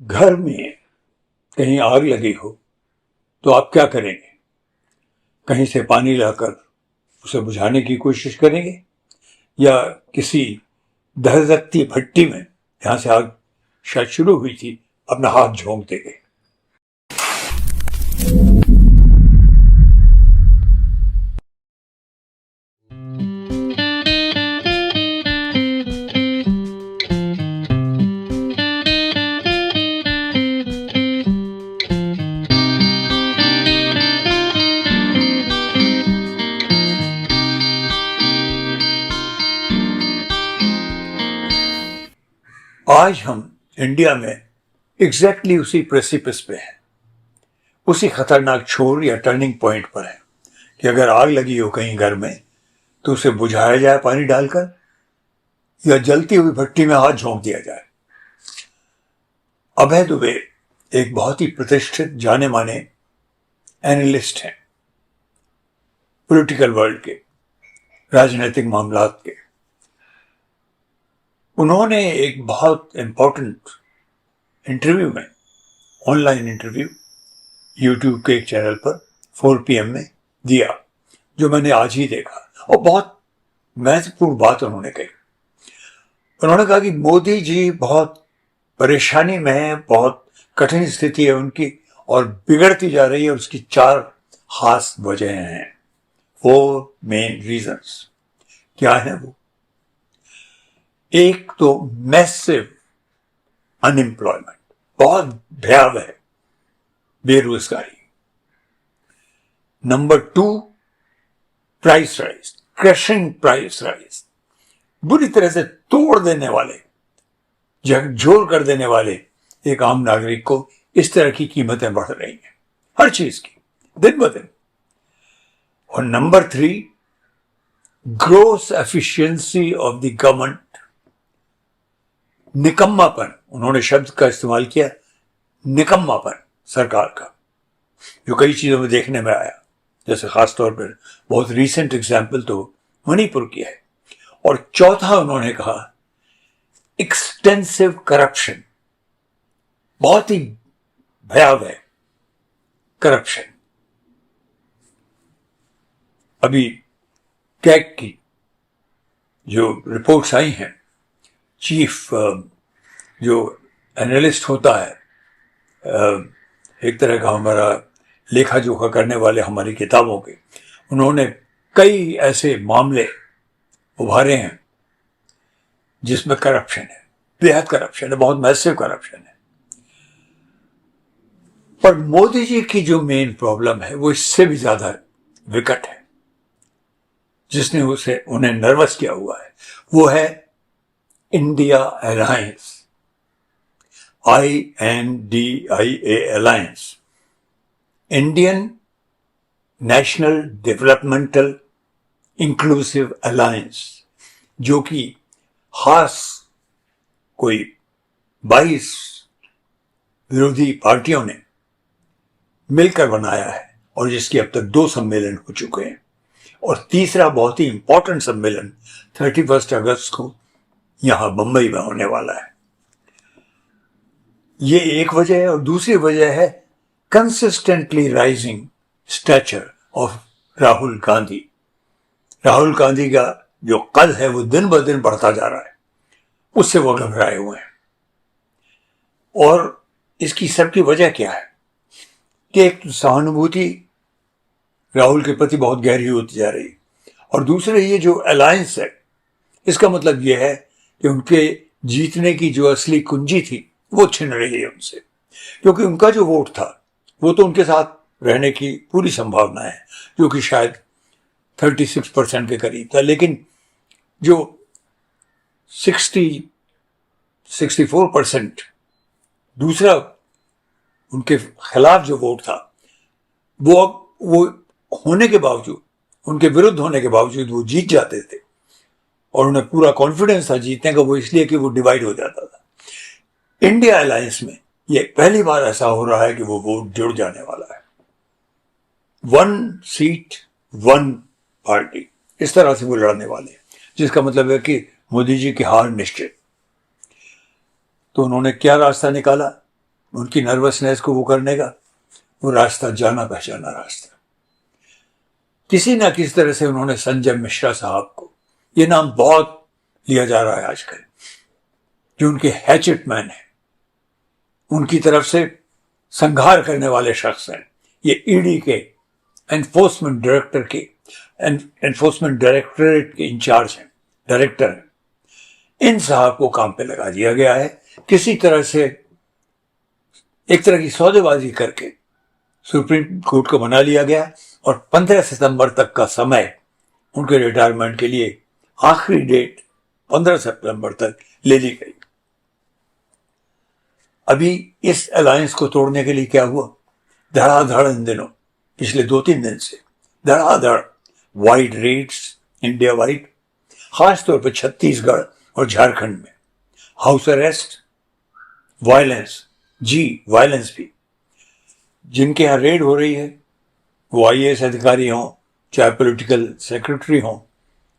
घर में कहीं आग लगी हो तो आप क्या करेंगे? कहीं से पानी लाकर उसे बुझाने की कोशिश करेंगे या किसी दहकती भट्टी में जहां से आग शायद शुरू हुई थी अपना हाथ झोंक देंगे? आज हम इंडिया में एग्जैक्टली उसी प्रेसिपिस पे हैं, उसी खतरनाक छोर या टर्निंग पॉइंट पर है कि अगर आग लगी हो कहीं घर में तो उसे बुझाया जाए पानी डालकर या जलती हुई भट्टी में हाथ झोंक दिया जाए। अभय दुबे एक बहुत ही प्रतिष्ठित जाने माने एनालिस्ट हैं, पॉलिटिकल वर्ल्ड के, राजनीतिक मामलात के। उन्होंने एक बहुत इंपॉर्टेंट इंटरव्यू में, ऑनलाइन इंटरव्यू यूट्यूब के एक चैनल पर 4 PM में दिया, जो मैंने आज ही देखा, और बहुत महत्वपूर्ण बात उन्होंने कही। उन्होंने कहा कि मोदी जी बहुत परेशानी में है, बहुत कठिन स्थिति है उनकी और बिगड़ती जा रही है, और उसकी 4 खास वजह हैं, 4 मेन रीजंस। क्या है वो? एक तो मैसिव अनएम्प्लॉयमेंट, बहुत भयावह बेरोजगारी। Number 2, price rise, crushing price rise, बुरी तरह से तोड़ देने वाले, झकझोर कर देने वाले एक आम नागरिक को इस तरह की कीमतें बढ़ रही हैं हर चीज की, दिन ब दिन। और number 3, gross efficiency of the government, निकम्मापन, उन्होंने शब्द का इस्तेमाल किया, निकम्मापन सरकार का, जो कई चीजों में देखने में आया। जैसे खासतौर पर बहुत रीसेंट एग्जाम्पल तो मणिपुर की है। और चौथा उन्होंने कहा, एक्सटेंसिव करप्शन, बहुत ही भयावह करप्शन। अभी कैग की जो रिपोर्ट्स आई हैं, चीफ जो एनालिस्ट होता है, एक तरह का हमारा लेखा जोखा करने वाले हमारी किताबों के, उन्होंने कई ऐसे मामले उभारे हैं जिसमें करप्शन है, बेहद करप्शन है, बहुत मैसिव करप्शन है। पर मोदी जी की जो मेन प्रॉब्लम है वो इससे भी ज्यादा विकट है, जिसने उन्हें नर्वस किया हुआ है, वो है India alliance, INDIA alliance, Indian national developmental inclusive alliance, जो कि खास कोई 22 विरोधी पार्टियों ने मिलकर बनाया है, और जिसकी अब तक 2 सम्मेलन हो चुके हैं, और तीसरा बहुत ही इंपॉर्टेंट सम्मेलन 31 अगस्त को यहां मुंबई में होने वाला है। ये एक वजह है, और दूसरी वजह है consistently rising stature of Rahul Gandhi. Rahul Gandhi का जो कद है वो दिन ब दिन बढ़ता जा रहा है, उससे वो घबराए हुए हैं। और इसकी सबकी वजह क्या है कि एक सहानुभूति राहुल के प्रति बहुत गहरी होती जा रही है, और दूसरे ये जो अलायंस है, इसका मतलब यह है कि उनके जीतने की जो असली कुंजी थी वो छिन रही है उनसे, क्योंकि उनका जो वोट था वो तो उनके साथ रहने की पूरी संभावना है, जो कि शायद 36% के करीब था, लेकिन जो 64% दूसरा उनके खिलाफ जो वोट था, वो होने के बावजूद, उनके विरुद्ध होने के बावजूद वो जीत जाते थे, और उन्हें पूरा कॉन्फिडेंस था जीतने का, वो इसलिए कि वो डिवाइड हो जाता था। इंडिया अलायंस में ये पहली बार ऐसा हो रहा है कि वो वोट जुड़ जाने वाला है, 1 सीट 1 पार्टी, इस तरह से वो लड़ने वाले हैं, जिसका मतलब है कि मोदी जी की हार निश्चित। तो उन्होंने क्या रास्ता निकाला? उनकी नर्वसनेस को वो करने का वो रास्ता जाना पहचाना रास्ता। किसी ना किसी तरह से उन्होंने संजय मिश्रा साहब को, ये नाम बहुत लिया जा रहा है आजकल, जो उनके हैचेट मैन है, उनकी तरफ से संघार करने वाले शख्स हैं। ये ईडी के एनफोर्समेंट डायरेक्टरेट के इंचार्ज हैं, डायरेक्टर हैं। इन साहब को काम पे लगा दिया गया है, किसी तरह से एक तरह की सौदेबाजी करके सुप्रीम कोर्ट को मना लिया गया और 15 सितंबर तक का समय उनके रिटायरमेंट के लिए आखिरी डेट 15 सितंबर तक ले ली गई। अभी इस अलायंस को तोड़ने के लिए क्या हुआ, धड़ाधड़ इन दिनों पिछले 2-3 दिन से धड़ाधड़ वाइड रेड्स इंडिया वाइड, खासतौर पर छत्तीसगढ़ और झारखंड में हाउस अरेस्ट, वायलेंस वायलेंस भी। जिनके यहाँ रेड हो रही है वो आईएएस अधिकारी हों, चाहे पॉलिटिकल सेक्रेटरी हों,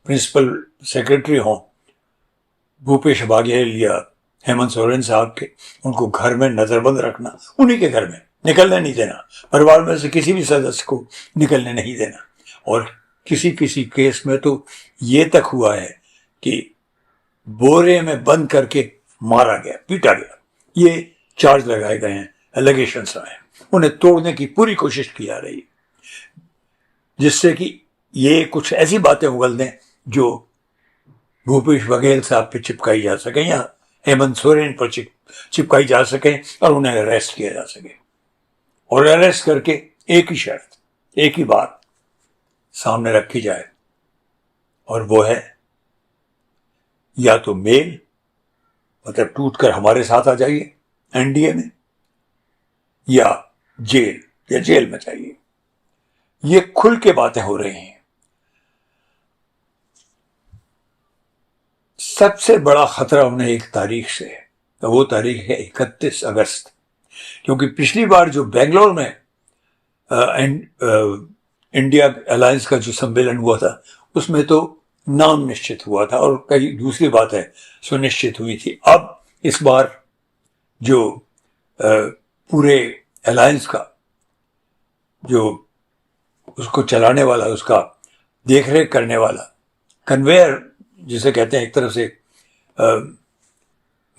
प्रिंसिपल सेक्रेटरी हों, भूपेश बघेल या हेमंत सोरेन साहब के, उनको घर में नजरबंद रखना, उन्हीं के घर में निकलने नहीं देना, परिवार में से किसी भी सदस्य को निकलने नहीं देना। और किसी किसी केस में तो ये तक हुआ है कि बोरे में बंद करके मारा गया, पीटा गया। ये चार्ज लगाए गए हैं, एलिगेशंस आए हैं, उन्हें तोड़ने की पूरी कोशिश की जा रही है, जिससे कि ये कुछ ऐसी बातें उगल दें जो भूपेश बघेल साहब पे चिपकाई जा सके या हेमंत सोरेन पर चिपकाई जा सके और उन्हें अरेस्ट किया जा सके। और अरेस्ट करके एक ही शर्त, एक ही बात सामने रखी जाए, और वो है या तो मेल, मतलब टूटकर हमारे साथ आ जाइए एनडीए में, या जेल में जाइए। ये खुल के बातें हो रही हैं। सबसे बड़ा खतरा उन्हें एक तारीख से है, तो वो तारीख है 31 अगस्त, क्योंकि पिछली बार जो बेंगलोर में इंडिया अलायंस का जो सम्मेलन हुआ था उसमें तो नाम निश्चित हुआ था और कई दूसरी बातें सुनिश्चित हुई थी। अब इस बार जो पूरे अलायंस का जो उसको चलाने वाला, उसका देखरेख करने वाला, कन्वेयर जिसे कहते हैं, एक तरह से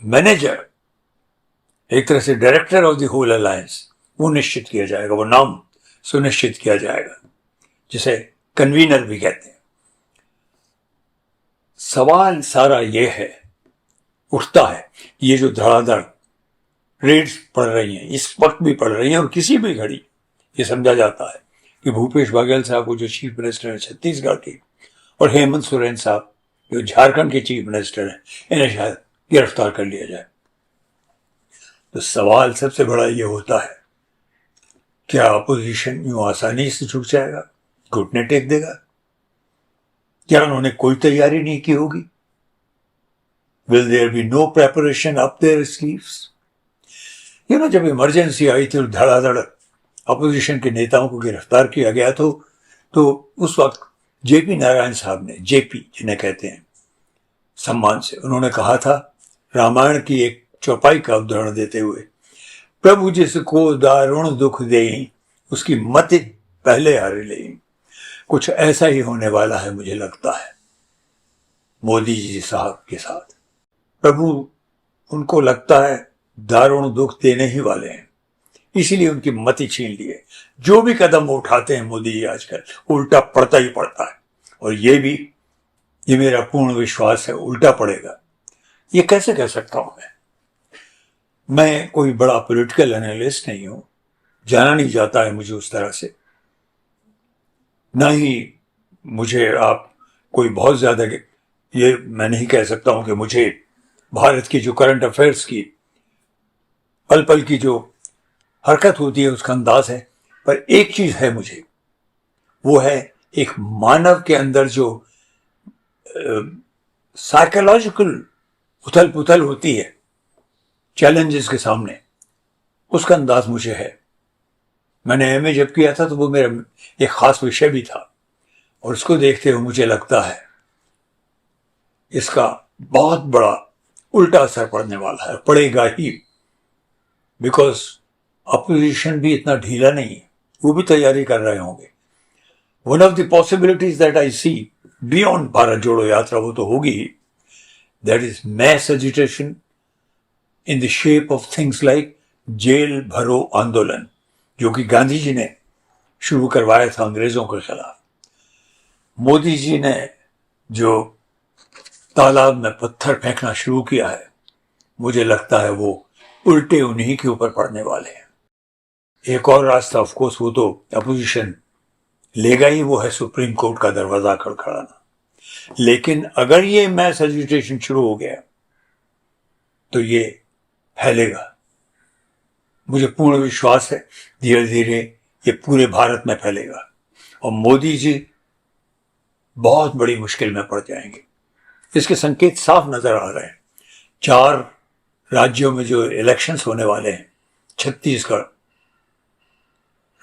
मैनेजर, एक तरह से director of the whole alliance, वो निश्चित किया जाएगा, वो नाम सुनिश्चित किया जाएगा, जिसे कन्वीनर भी कहते हैं। सवाल सारा ये है, उठता है, ये जो धड़ाधड़ रेड्स पड़ रही हैं, इस वक्त भी पड़ रही हैं और किसी भी घड़ी ये समझा जाता है कि भूपेश बघेल साहब को, जो चीफ मिनिस्टर है छत्तीसगढ़ के, और हेमंत सोरेन साहब जो झारखंड के चीफ मिनिस्टर हैं, इन्हें शायद गिरफ्तार कर लिया जाए। तो सवाल सबसे बड़ा ये होता है, क्या अपोजिशन यूं आसानी से झुक जाएगा, घुटने टेक देगा? क्या उन्होंने कोई तैयारी नहीं की होगी? Will there be no preparation up their sleeves? जब इमरजेंसी आई थी और धड़ाधड़ अपोजिशन के नेताओं को गिरफ्तार किया गया तो उस वक्त जेपी नारायण साहब ने, जेपी जिन्हें कहते हैं सम्मान से, उन्होंने कहा था रामायण की एक चौपाई का उदाहरण देते हुए, प्रभु जिसको दारुण दुख देई उसकी मति पहले हारे ले। कुछ ऐसा ही होने वाला है मुझे लगता है मोदी जी साहब के साथ। प्रभु उनको लगता है दारुण दुख देने ही वाले हैं, इसीलिए उनकी मति छीन लिए। जो भी कदम वो उठाते हैं मोदी जी आजकल, उल्टा पड़ता ही पड़ता है, और ये मेरा पूर्ण विश्वास है उल्टा पड़ेगा। ये कैसे कह सकता हूं मैं कोई बड़ा पॉलिटिकल एनालिस्ट नहीं हूं, जाना नहीं जाता है मुझे उस तरह से, ना ही मुझे आप कोई बहुत ज्यादा, ये मैं नहीं कह सकता हूं कि मुझे भारत की जो करंट अफेयर्स की पल पल की जो हरकत होती है उसका अंदाज है। पर एक चीज है मुझे, वो है एक मानव के अंदर जो साइकोलॉजिकल उथल पुथल होती है चैलेंजेस के सामने, उसका अंदाज मुझे है। मैंने एमए जब किया था तो वो मेरा एक खास विषय भी था, और उसको देखते हुए मुझे लगता है इसका बहुत बड़ा उल्टा असर पड़ने वाला है, पड़ेगा ही। बिकॉज अपोजिशन भी इतना ढीला नहीं है, वो भी तैयारी कर रहे होंगे. One of the possibilities that I see beyond Bharat Jodo Yatra, वो तो होगी ही, that is mass agitation in the shape of things like jail Bharo Andolan, जो कि गांधी जी ने शुरू करवाया था अंग्रेजों के खिलाफ. मोदी जी ने जो तालाब में पत्थर फेंकना शुरू किया है, मुझे लगता है वो उल्टे उन्हीं के ऊपर पड़ने वाले हैं. एक और रास्ता ऑफ कोर्स वो तो अपोजिशन लेगा ही, वो है सुप्रीम कोर्ट का दरवाजा खड़खड़ाना. लेकिन अगर ये मैस एजिटेशन शुरू हो गया तो ये फैलेगा. मुझे पूर्ण विश्वास है धीरे धीरे ये पूरे भारत में फैलेगा और मोदी जी बहुत बड़ी मुश्किल में पड़ जाएंगे. इसके संकेत साफ नजर आ रहे हैं. 4 राज्यों में जो इलेक्शंस होने वाले हैं, छत्तीसगढ़,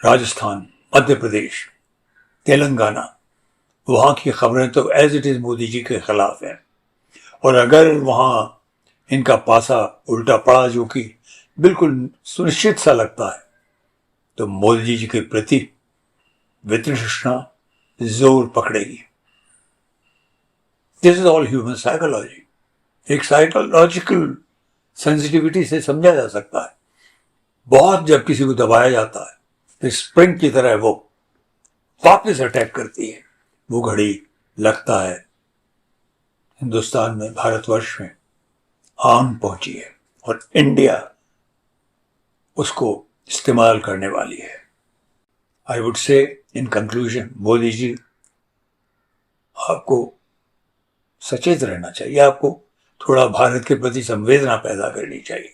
राजस्थान, मध्य प्रदेश, तेलंगाना, वहां की खबरें तो as it is Modi ji के खिलाफ हैं. और अगर वहां इनका पासा उल्टा पड़ा, जो कि बिल्कुल सुनिश्चित सा लगता है, तो मोदी जी के प्रति वितृष्णा जोर पकड़ेगी. This is all human psychology. एक साइकोलॉजिकल सेंसिटिविटी से समझा जा सकता है. बहुत जब किसी को दबाया जाता है तो स्प्रिंग की तरह वो वापस अटैक करती है. वो घड़ी लगता है हिंदुस्तान में, भारतवर्ष में आन पहुंची है और इंडिया उसको इस्तेमाल करने वाली है. I would say in conclusion, Modi ji आपको सचेत रहना चाहिए. आपको थोड़ा भारत के प्रति संवेदना पैदा करनी चाहिए.